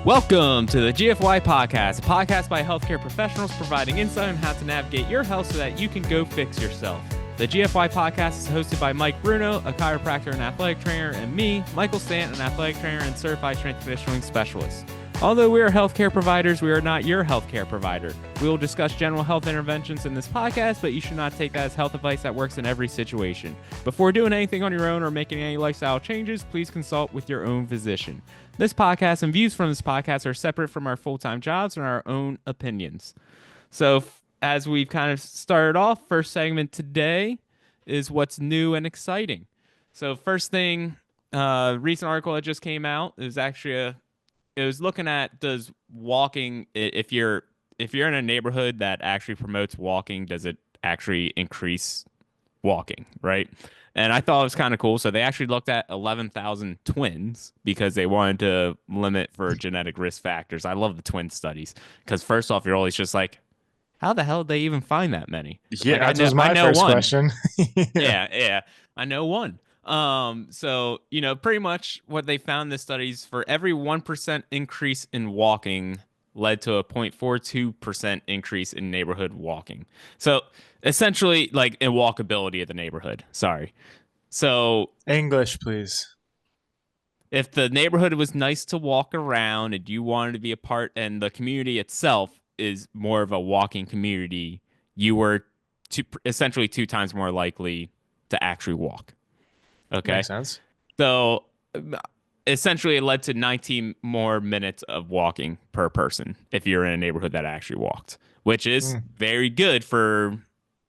Welcome to the Gfy Podcast, a podcast by healthcare professionals providing insight on how to navigate your health so that you can go fix yourself. The Gfy Podcast is hosted by Mike Bruno, a chiropractor and athletic trainer, and me, Michael Stant, an athletic trainer and certified strength conditioning specialist. Although we are healthcare providers, we are not your healthcare provider. We will discuss general health interventions in this podcast, but you should not take that as health advice that works in every situation. Before doing anything on your own or making any lifestyle changes, please consult with your own physician. This podcast and views from this podcast are separate from our full-time jobs and our own opinions. So as we've kind of started off, first segment today is what's new and exciting. So first thing, recent article that just came out is actually it was looking at does walking, if you're in a neighborhood that actually promotes walking, does it actually increase walking, right? And I thought it was kind of cool. So they actually looked at 11,000 twins because they wanted to limit for genetic risk factors. I love the twin studies because first off, you're always just like, how the hell did they even find that many? Yeah, like, that was my first question. Yeah, I know one. So, pretty much what they found in the studies for every 1% increase in walking led to a 0.42% increase in neighborhood walking. So essentially like in walkability of the neighborhood. Sorry. So English, please. if the neighborhood was nice to walk around and you wanted to be a part and the community itself is more of a walking community, you were essentially 2 times more likely to actually walk. Okay. Makes sense. So essentially it led to 19 more minutes of walking per person if you're in a neighborhood that actually walked, which is very good for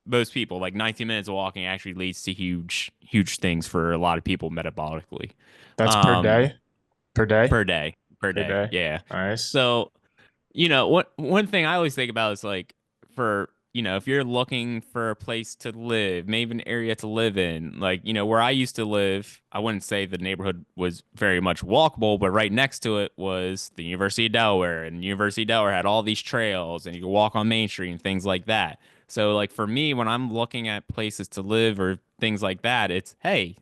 most people. Like 19 minutes of walking actually leads to huge things for a lot of people metabolically. That's per day? Per day? Per day. Yeah. Nice. So, one thing I always think about is like for if you're looking for a place to live, maybe an area to live in, like, where I used to live, I wouldn't say the neighborhood was very much walkable, but right next to it was the University of Delaware, and University of Delaware had all these trails and you could walk on Main Street and things like that. So like for me, when I'm looking at places to live or things like that, it's, hey,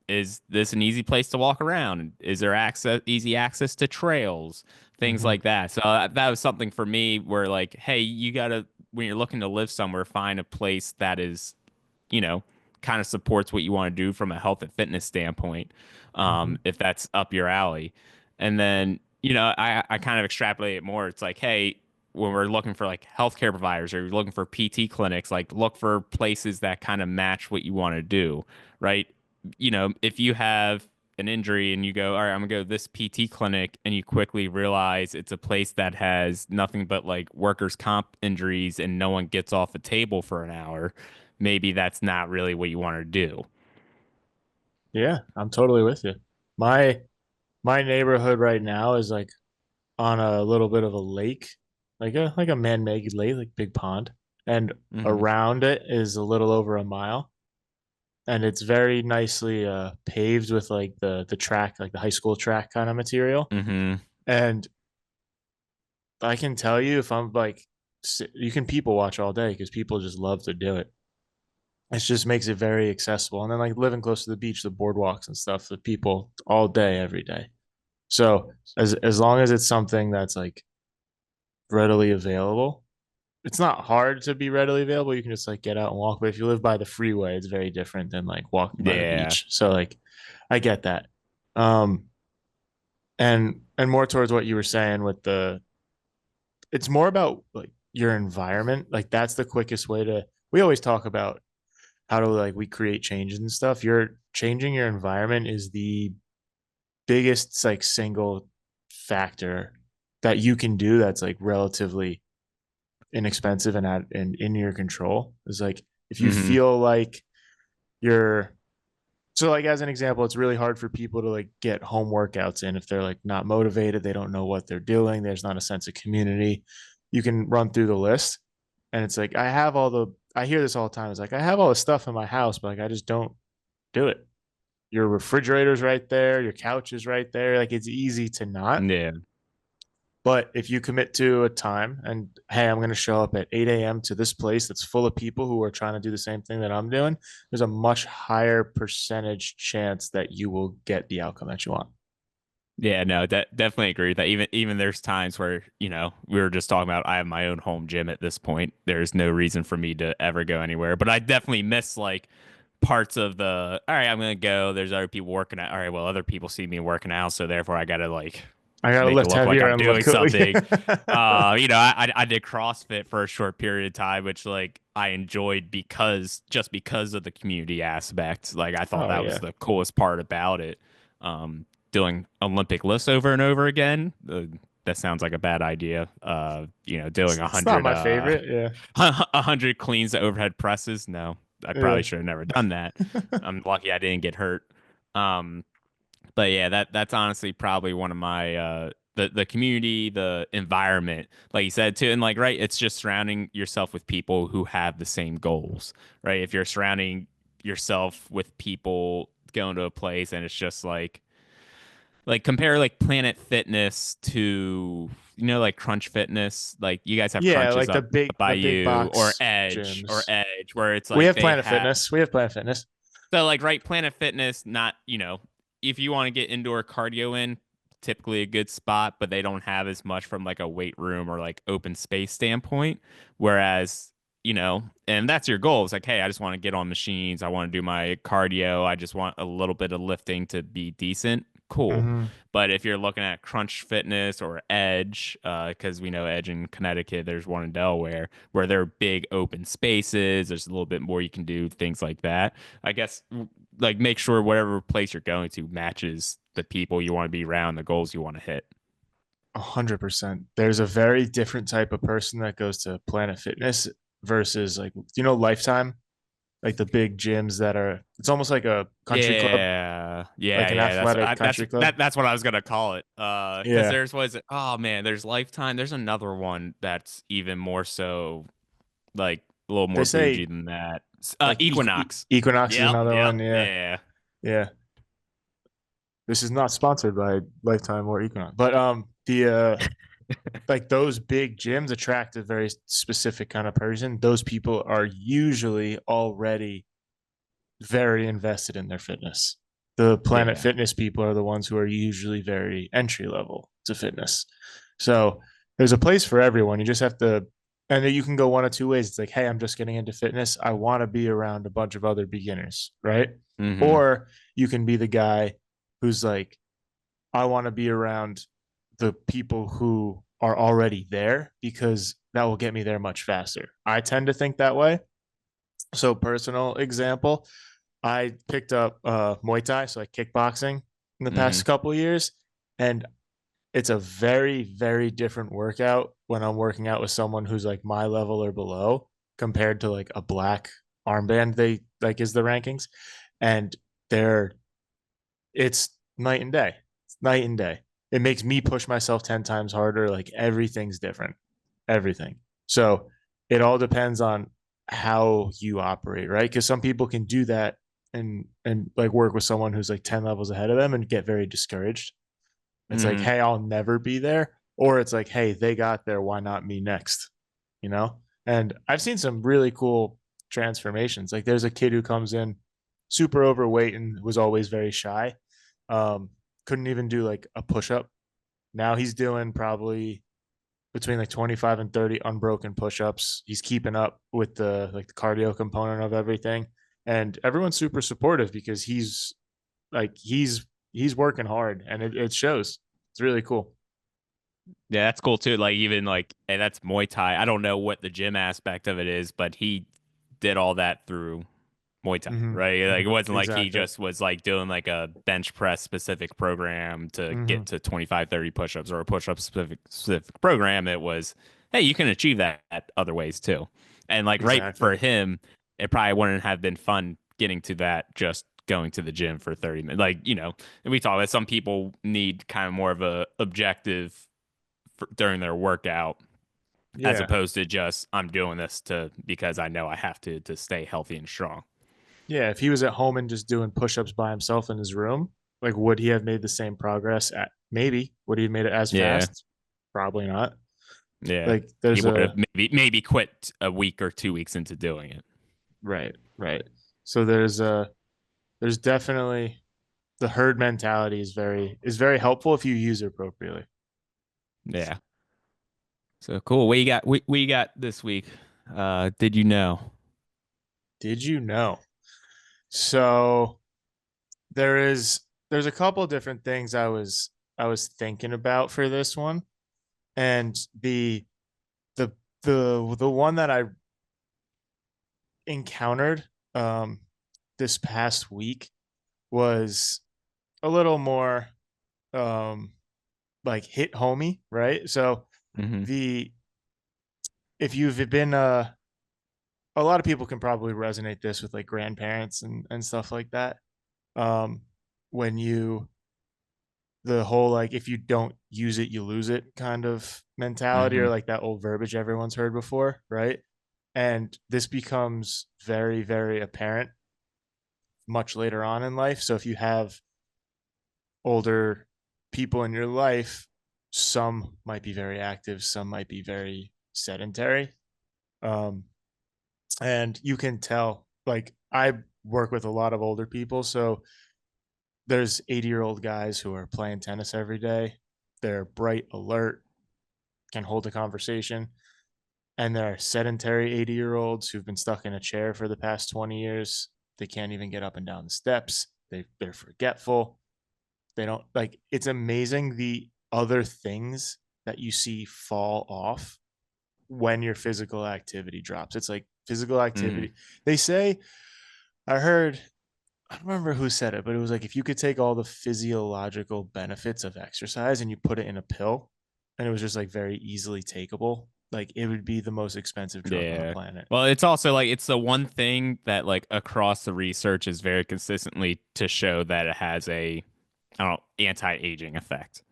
is this an easy place to walk around? Is there easy access to trails, things like that? So that was something for me where like, hey, you gotta, when you're looking to live somewhere, find a place that is, kind of supports what you want to do from a health and fitness standpoint, if that's up your alley. And then, I kind of extrapolate it more. It's like, hey, when we're looking for like healthcare providers or you're looking for PT clinics, like look for places that kind of match what you want to do, right? If you have an injury and you go, all right, I'm gonna go to this PT clinic, and you quickly realize it's a place that has nothing but like workers' comp injuries and no one gets off a table for an hour, maybe that's not really what you want to do. Yeah, I'm totally with you. My neighborhood right now is like on a little bit of a lake, like a man-made lake, like big pond. And around it is a little over a mile. And it's very nicely paved with like the track, like the high school track kind of material. And I can tell you if I'm like, you can people watch all day because people just love to do it. It just makes it very accessible. And then like living close to the beach, the boardwalks and stuff, the people all day, every day. So as long as it's something that's like readily available, it's not hard to be readily available. You can just like get out and walk. But if you live by the freeway, it's very different than like walking by the beach. So like I get that. And more towards what you were saying with it's more about like your environment. Like that's the quickest way we always talk about how to like we create changes and stuff. You're changing your environment is the biggest like single factor that you can do that's like relatively inexpensive and in your control. Is like if you feel like you're so like as an example, it's really hard for people to like get home workouts in if they're like not motivated, they don't know what they're doing, there's not a sense of community. You can run through the list and it's like I hear this all the time. It's like I have all the stuff in my house, but like I just don't do it. Your refrigerator's right there, your couch is right there. Like it's easy to not. Yeah. But if you commit to a time and hey, I'm going to show up at 8 a.m. to this place that's full of people who are trying to do the same thing that I'm doing, there's a much higher percentage chance that you will get the outcome that you want. Yeah, no, definitely agree with that. Even there's times where, we were just talking about I have my own home gym at this point. There's no reason for me to ever go anywhere. But I definitely miss like parts of the all right, I'm gonna go. There's other people working out. All right, well, other people see me working out, so therefore I gotta like I gotta make it lift look like heavier I'm and look doing cool. something. I did CrossFit for a short period of time, which like I enjoyed because of the community aspect. Like I thought Oh that was yeah, the coolest part about it. Doing Olympic lifts over and over again. That sounds like a bad idea. Doing it's not my favorite. Yeah, 100 cleans to overhead presses. No, I yeah. probably should have never done that. I'm lucky I didn't get hurt. Um, but yeah, that's honestly probably one of my the community, the environment, like you said too, and like right, it's just surrounding yourself with people who have the same goals, right? If you're surrounding yourself with people going to a place and it's just like compare like Planet Fitness to like Crunch Fitness, like you guys have Yeah, crunches like up by the big you box gyms. or Edge where it's We like have they Planet have Fitness. We have Planet Fitness. so like right, Planet Fitness, not, if you want to get indoor cardio in, typically a good spot, but they don't have as much from like a weight room or like open space standpoint. Whereas, and that's your goal. It's like, hey, I just want to get on machines. I want to do my cardio. I just want a little bit of lifting to be decent. Cool. Hmm. But if you're looking at Crunch Fitness or Edge, because we know Edge in Connecticut, there's one in Delaware, where they're big open spaces. There's a little bit more you can do, things like that. I guess like make sure whatever place you're going to matches the people you want to be around, the goals you want to hit. 100%. There's a very different type of person that goes to Planet Fitness versus like Lifetime, like the big gyms that are. It's almost like a country club, Yeah, yeah, like an yeah. That's athletic country club. that's what I was gonna call it. Because Yeah, there's was oh man, there's Lifetime. There's another one that's even more so like a little they more bougie say than that. like Equinox. Equinox is Yep, another yep, one. Yeah, yeah. yeah. This is not sponsored by Lifetime or Equinox, but the like those big gyms attract a very specific kind of person. Those people are usually already very invested in their fitness. The Planet Yeah. Fitness people are the ones who are usually very entry level to fitness. So there's a place for everyone. You just have to, and you can go one of two ways. It's like, hey, I'm just getting into fitness. I want to be around a bunch of other beginners, right? Mm-hmm. Or you can be the guy who's like, I want to be around the people who are already there because that will get me there much faster. I tend to think that way. So, personal example, I picked up Muay Thai, so like kickboxing in the Mm-hmm. past couple of years, and it's a very, very different workout when I'm working out with someone who's like my level or below compared to like a black armband they like is the rankings. And they're it's night and day. It's night and day. It makes me push myself 10 times harder. Like everything's different. Everything. So it all depends on how you operate, right? Because some people can do that and like work with someone who's like 10 levels ahead of them and get very discouraged. It's like, Mm-hmm. hey, I'll never be there. Or it's like, hey, they got there. Why not me next? You know? And I've seen some really cool transformations. Like there's a kid who comes in super overweight and was always very shy. Um, couldn't even do like a push up. Now he's doing probably between like 25 and 30 unbroken push-ups. He's keeping up with the like the cardio component of everything. And everyone's super supportive because like he's working hard and it shows. It's really cool. Yeah, that's cool too. Like even like, hey, that's Muay Thai. I don't know what the gym aspect of it is, but he did all that through Muay Thai, Mm-hmm. right? Like it Mm-hmm. wasn't like he Exactly. just was like doing like a bench press specific program to Mm-hmm. get to 25, 30 push-ups or a push-up specific program. It was, hey, you can achieve that other ways too. And like right Exactly. for him, it probably wouldn't have been fun getting to that just going to the gym for 30 minutes. Like, and we talk about some people need kind of more of a objective during their workout as Yeah. opposed to just I'm doing this to because I know I have to stay healthy and strong. Yeah. If he was at home and just doing push-ups by himself in his room, like would he have made the same progress at maybe would he have made it as Yeah. fast? Probably not. Yeah. Like He there's would have a maybe quit a week or 2 weeks into doing it. right, right. So there's definitely the herd mentality is very helpful if you use it appropriately. Yeah. So cool. What you got this week? Did you know? Did you know? So there's a couple of different things I was thinking about for this one, and the the one that I encountered um this past week was a little more um like hit homey, right? So Mm-hmm. the if you've been a lot of people can probably resonate this with like grandparents and stuff like that. Um when you the whole like if you don't use it you lose it kind of mentality, Mm-hmm. or like that old verbiage everyone's heard before, right? And this becomes very very apparent much later on in life. So if you have older people in your life, some might be very active, some might be very sedentary. Um, and you can tell, like, I work with a lot of older people. So there's 80-year-old guys who are playing tennis every day. They're bright, alert, can hold a conversation. And there are sedentary 80-year-olds who've been stuck in a chair for the past 20 years. They can't even get up and down the steps. They're forgetful. They don't like it's amazing the other things that you see fall off when your physical activity drops. It's like physical Mm-hmm. activity. They say, I heard, I don't remember who said it, but it was like if you could take all the physiological benefits of exercise and you put it in a pill and it was just like very easily takeable, like it would be the most expensive drug on the Yeah. planet. Well, it's also like it's the one thing that like across the research is very consistently to show that it has a I don't know, anti-aging effect.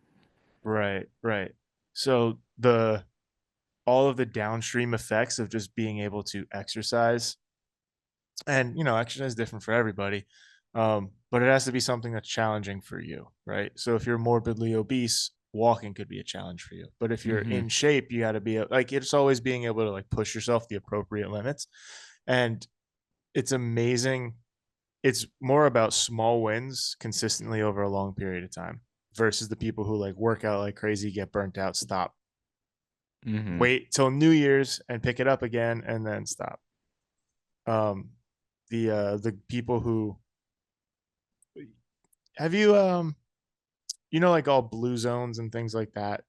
Right, right. So the all of the downstream effects of just being able to exercise, and exercise is different for everybody, but it has to be something that's challenging for you, right? So if you're morbidly obese, walking could be a challenge for you, but if you're Mm-hmm. in shape, you got to be like, it's always being able to like push yourself the appropriate limits. And it's amazing. It's more about small wins consistently over a long period of time versus the people who like work out like crazy, get burnt out, stop, Mm-hmm. wait till New Year's and pick it up again, and then stop. um the people who have you like all blue zones and things like that,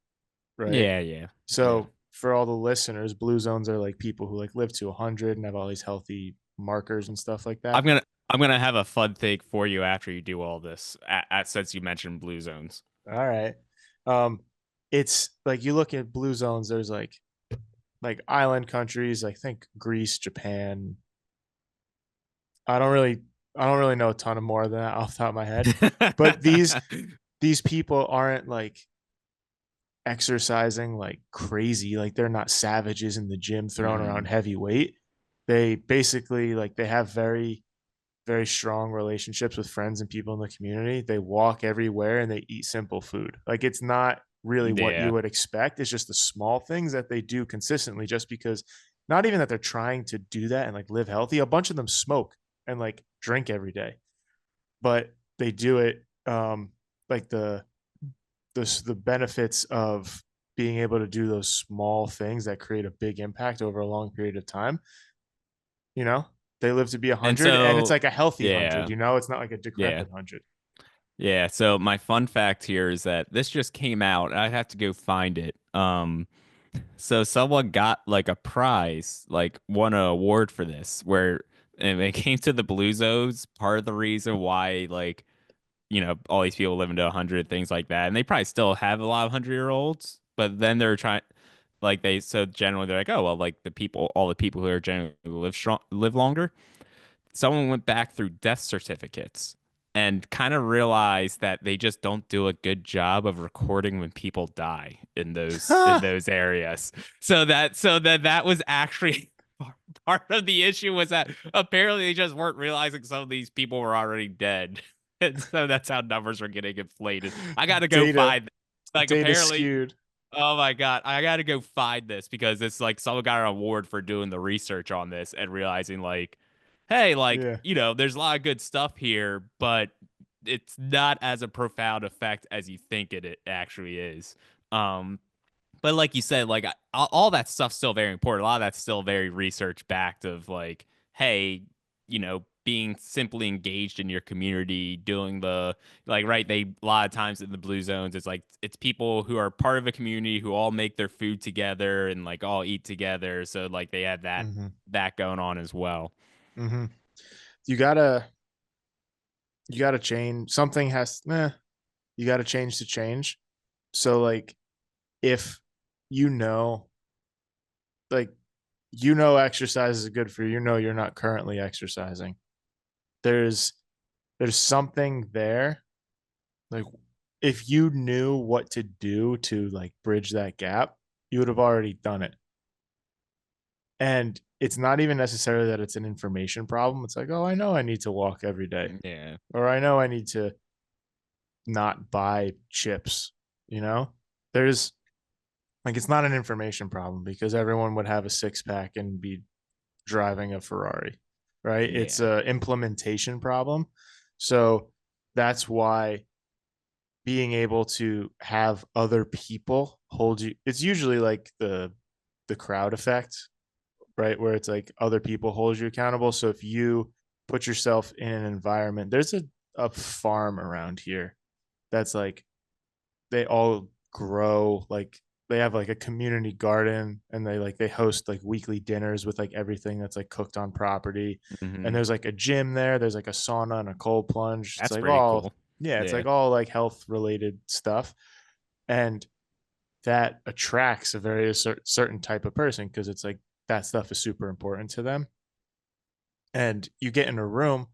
right? Yeah, yeah. Yeah. So for all the listeners, blue zones are like people who like live to 100 and have all these healthy markers and stuff like I'm that. gonna I'm gonna have a fun thing for you after you do all this. Since you mentioned blue zones. All right. um it's like you look at blue zones, there's like island countries, I think Greece, Japan. I don't really I don't really know a ton of more than that off the top of my head. But these people aren't like exercising like crazy. Like they're not savages in the gym throwing around Hmm. heavy weight. They basically like they have very very strong relationships with friends and people in the community. They walk everywhere and they eat simple food. Like it's not really what you Yeah. would expect. It's just the small things that they do consistently, just because not even that they're trying to do that and like live healthy. A bunch of them smoke and like drink every day, but they do it like the benefits of being able to do those small things that create a big impact over a long period of time. you know they live to be And 100, and it's so, like a healthy 100. yeah, It's not like a yeah, decrepit 100. yeah. So my fun fact here is that this just came out. I have to go find it. So someone got like a prize, like won an award for this, where and when it came to the Blue Zones, part of the reason why like all these people living to 100, things like that, and they probably still have a lot of 100-year-olds, but then they're trying like they so generally they're like, oh well, like all the people who are generally live longer. Someone went back through death certificates and kind of realized that they just don't do a good job of recording when people die in those areas. So that was actually part of the issue, was that apparently they just weren't realizing some of these people were already dead. And so that's how numbers were getting inflated. I got to go data find like data apparently skewed. oh my God. I gotta go find this because it's like someone got an award for doing the research on this and realizing like, hey, like, Yeah. there's a lot of good stuff here, but it's not as a profound effect as you think it actually is. Um, but like you said, like all that stuff's still very important. A lot of that's still very research backed of like, hey, being simply engaged in your community, doing the like right, they a lot of times in the blue zones, it's like it's people who are part of a community who all make their food together and like all eat together. So like they have Mm-hmm. that going on as well. Mm-hmm. You gotta you gotta change. Something has you gotta change to change. So like if you know like exercise is good for you, you're not currently exercising. There's something there. Like if you knew what to do to like bridge that gap, you would have already done it. And it's not even necessarily that it's an information problem. It's like, oh, I know I need to walk every day, Yeah. or I know I need to not buy chips. You know, there's like, it's not an information problem because everyone would have a six pack and be driving a Ferrari, right? It's Yeah. a implementation problem. So that's why being able to have other people hold you, it's usually like the crowd effect, right? Where it's like other people hold you accountable. So if you put yourself in an environment, there's a farm around here that's like they all grow, like they have like a community garden, and they host like weekly dinners with like everything that's like cooked on property. And Hmm. there's like a gym there's like a sauna and a cold plunge. It's That's like pretty all, cool. yeah, it's Yeah. like all like health related stuff. And that attracts a very certain type of person because it's like that stuff is super important to them. And you get in a room,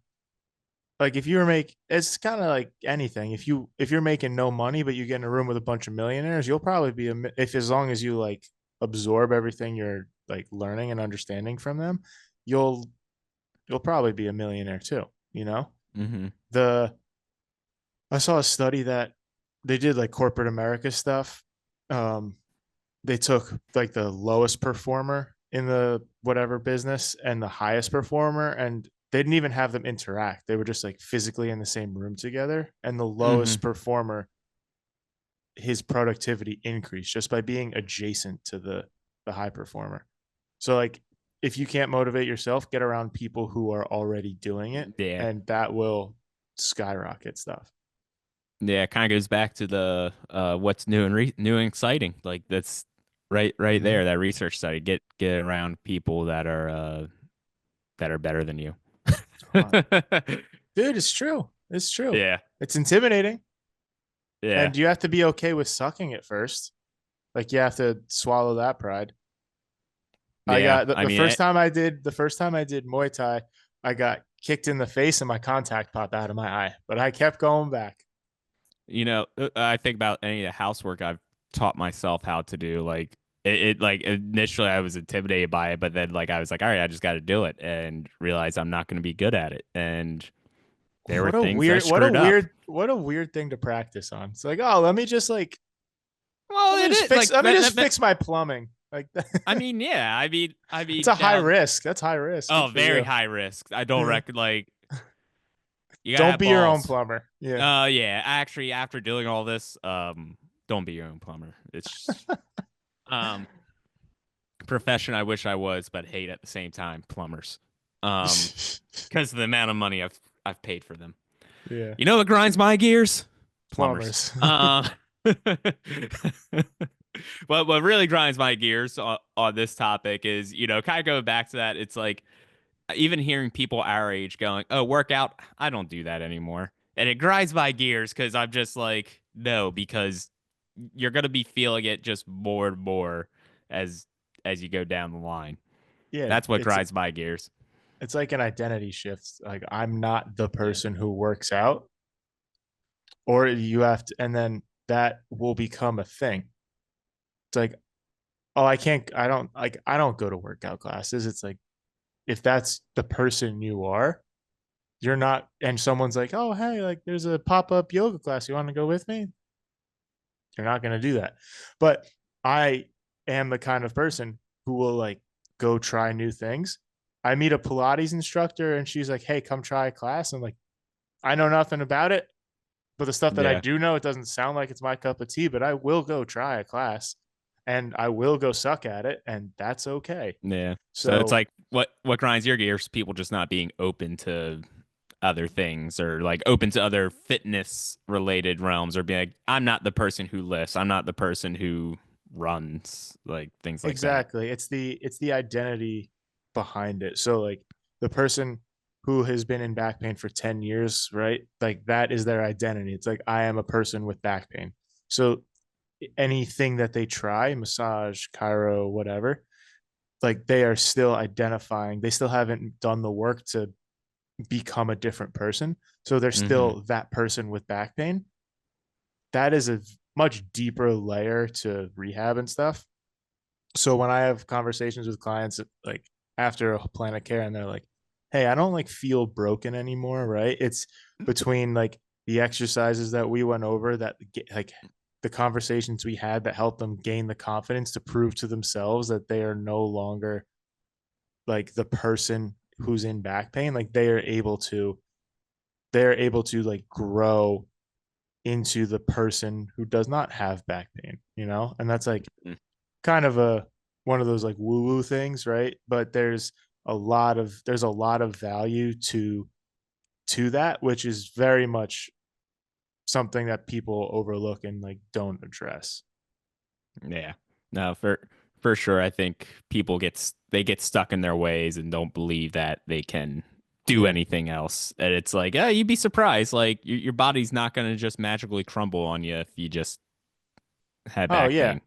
like if you were make it's kind of like anything. If you're making no money but you get in a room with a bunch of millionaires, you'll probably be if as long as you like absorb everything you're like learning and understanding from them, you'll probably be a millionaire too, you know? Hmm. The I saw a study that they did like corporate America stuff. Um they took like the lowest performer in the whatever business and the highest performer, and they didn't even have them interact. They were just like physically in the same room together, and the Hmm. lowest performer, his productivity increased just by being adjacent to the high performer. So like if you can't motivate yourself, get around people who are already doing it, Yeah. and that will skyrocket stuff. Yeah, it kind of goes back to the what's new and new and exciting. Like that's right Mm-hmm. there, that research study. Get around people that are better than you. Dude, it's true. It's true. Yeah. It's intimidating. Yeah. And you have to be okay with sucking at first. Like you have to swallow that pride. I Yeah. got I the mean, first time I did Muay Thai, I got kicked in the face and my contact popped out of my eye, but I kept going back. I think about any of the housework I've taught myself how to do. Like like initially I was intimidated by it, but then like I was like, all right, I just got to do it and realize I'm not going to be good at it. And there were things I screwed up. What a weird thing to practice on. It's like, oh, Well, it is like let me just that. fix my plumbing. Like I mean, yeah. it's a high Now, risk. That's high risk. Good oh, for very you. high risk. I don't reckon like you gotta Don't have be your own balls. plumber. Yeah. Yeah. Actually, after doing all this, don't be your own plumber. It's just, um profession I wish I was, but hate at the same time. Plumbers, um, because of the amount of money I've paid for them. Yeah. You know what grinds my gears? Plumbers. Plumbers. What really grinds my gears on this topic is, kind of going back to that. It's like even hearing people our age going, "Oh, workout, I don't do that anymore," and it grinds my gears because I'm just like, no, because you're gonna be feeling it just more and more as you go down the line. Yeah, That's what grinds my gears. it's like an identity shift. Like I'm not the Yeah. person who works out, or you have to, and then that will become a thing. It's like, oh, I don't go to workout classes. It's like if that's the person you are, you're not, and someone's like, oh, hey, like there's a pop-up yoga class. You want to go with me? You're not going to do that. But I am the kind of person who will like go try new things. I meet a Pilates instructor and she's like, hey, come try a class. I'm like, I know nothing about it. But the stuff that I Yeah. do know, it doesn't sound like it's my cup of tea, but I will go try a class and I will go suck at it, and that's okay. Yeah. So it's So like what grinds your gears? People just not being open to other things or like open to other fitness related realms or being like, I'm not the person who lifts. I'm not the person who runs, like things like that. exactly, it's the identity behind it. So like the person who has been in back pain for 10 years, right? Like that is their identity. It's like I am a person with back pain. So anything that they try, massage, chiro, whatever, like they are still identifying. They still haven't done the work to become a different person. So they're Hmm. still that person with back pain. That is a much deeper layer to rehab and stuff. So when I have conversations with clients like after a plan of care and they're like, hey, I don't like feel broken anymore, right? It's between like the exercises that we went over that like the conversations we had that helped them gain the confidence to prove to themselves that they are no longer like the person who's in back pain. Like they're able to like grow into the person who does not have back pain, and that's like kind of a one of those like woo woo things, right? But there's a lot of value to that, which is very much something that people overlook and like don't address. Yeah. No, for sure. I think people they get stuck in their ways and don't believe that they can do Yeah. anything else. And it's like, you'd be surprised. Like your body's not going to just magically crumble on you if you just had Oh back yeah. pain.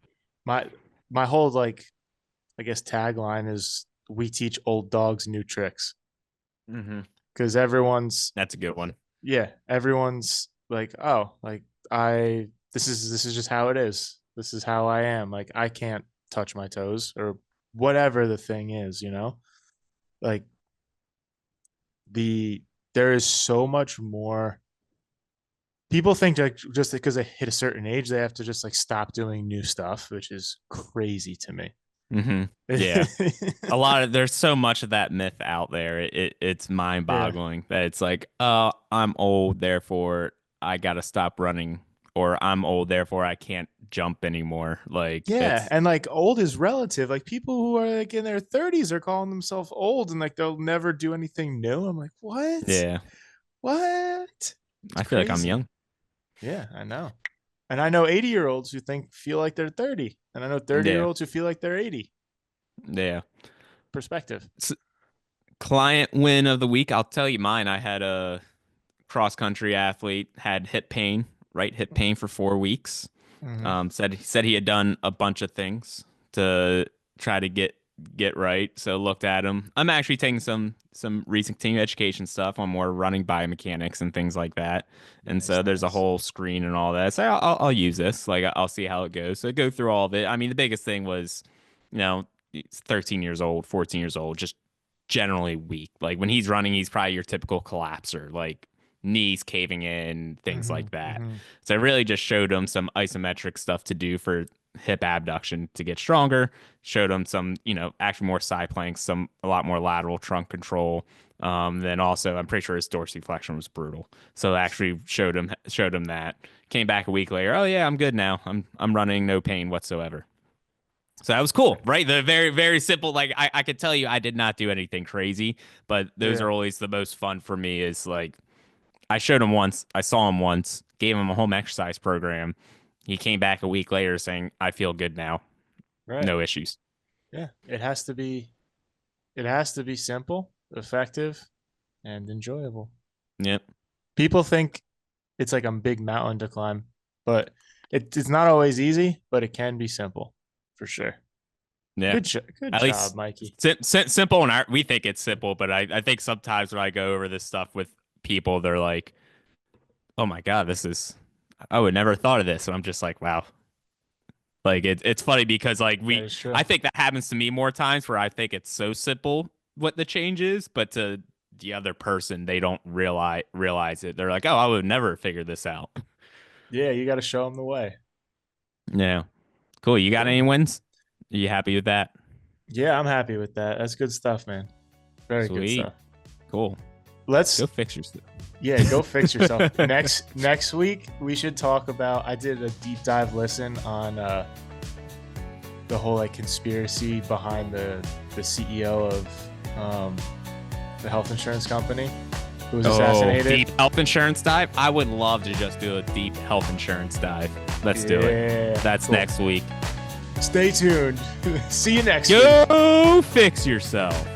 My whole like I guess tagline is we teach old dogs new tricks Hmm. because everyone's That's a good one. yeah, everyone's like, oh, like I this is just how it is. This is how I am. Like I can't touch my toes or whatever the thing is. Like the there is so much more. People think like just because they hit a certain age, they have to just like stop doing new stuff, which is crazy to me. Hmm. Yeah. There's so much of that myth out there. It's Yeah. mind-boggling that it's like, oh, I'm old, therefore I gotta stop running, or I'm old, therefore I can't jump anymore. Like Yeah, it's and like old is relative. Like people who are like in their 30s are calling themselves old and like they'll never do anything new. I'm like, what? yeah. What? It's I feel like I'm crazy. young. Yeah, I know. And I know 80-year-olds who feel like they're 30. And I know 30 year Yeah. olds who feel like they're 80. Yeah. Perspective. Client win of the week. I'll tell you mine. I had a cross country athlete had hip pain, right hip pain for 4 weeks. Mm-hmm. Said he had done a bunch of things to try to get right. So looked at him. I'm actually taking some recent team education stuff on more running biomechanics and things like that. And Nice, so there's a nice. whole screen and all that. So I'll use this. Like I'll see how it goes. So go through all of it. I mean, the biggest thing was, he's 13 years old, 14 years old, just generally weak. Like when he's running, he's probably your typical collapser, like knees caving in, things Mm-hmm. like that. Mm-hmm. So I really just showed him some isometric stuff to do for hip abduction to get stronger. Showed him some, actually more side planks, a lot more lateral trunk control. Then also, I'm pretty sure his dorsiflexion was brutal. So I actually showed him that. Came back a week later. Oh yeah, I'm good now. I'm running, no pain whatsoever. So that was cool, right? The very, very simple. Like I could tell you, I did not do anything crazy, but those Yeah. are always the most fun for me. Is like I showed him once, I saw him once, gave him a home exercise program. He came back a week later saying, "I feel good now, Right. no issues." Yeah. It has to be simple, effective, and enjoyable. Yep. People think it's like a big mountain to climb, but it's not always easy, but it can be simple for sure. Yeah. Good At job, least Mikey. simple, and we think it's simple, but I think sometimes when I go over this stuff with people, they're like, "Oh my God, I would never have thought of this," and I'm just like, "Wow." Like it's funny because like That is true. I think that happens to me more times where I think it's so simple what the change is, but to the other person they don't realize it. They're like, "Oh, I would never figure this out." Yeah, you got to show them the way. Yeah, cool. You got Cool, any man. wins? Are you happy with that? Yeah, I'm happy with that. That's good stuff, man. Very good Sweet, stuff. cool. let's Go fix yourself. Yeah, go fix yourself. Next week we should talk about. I did a deep dive listen on the whole like conspiracy behind the CEO of the health insurance company who was assassinated. Deep health insurance dive. I would love to just do a deep health insurance dive. Let's do it. That's cool. Next week. Stay tuned. See you next week. Go fix yourself.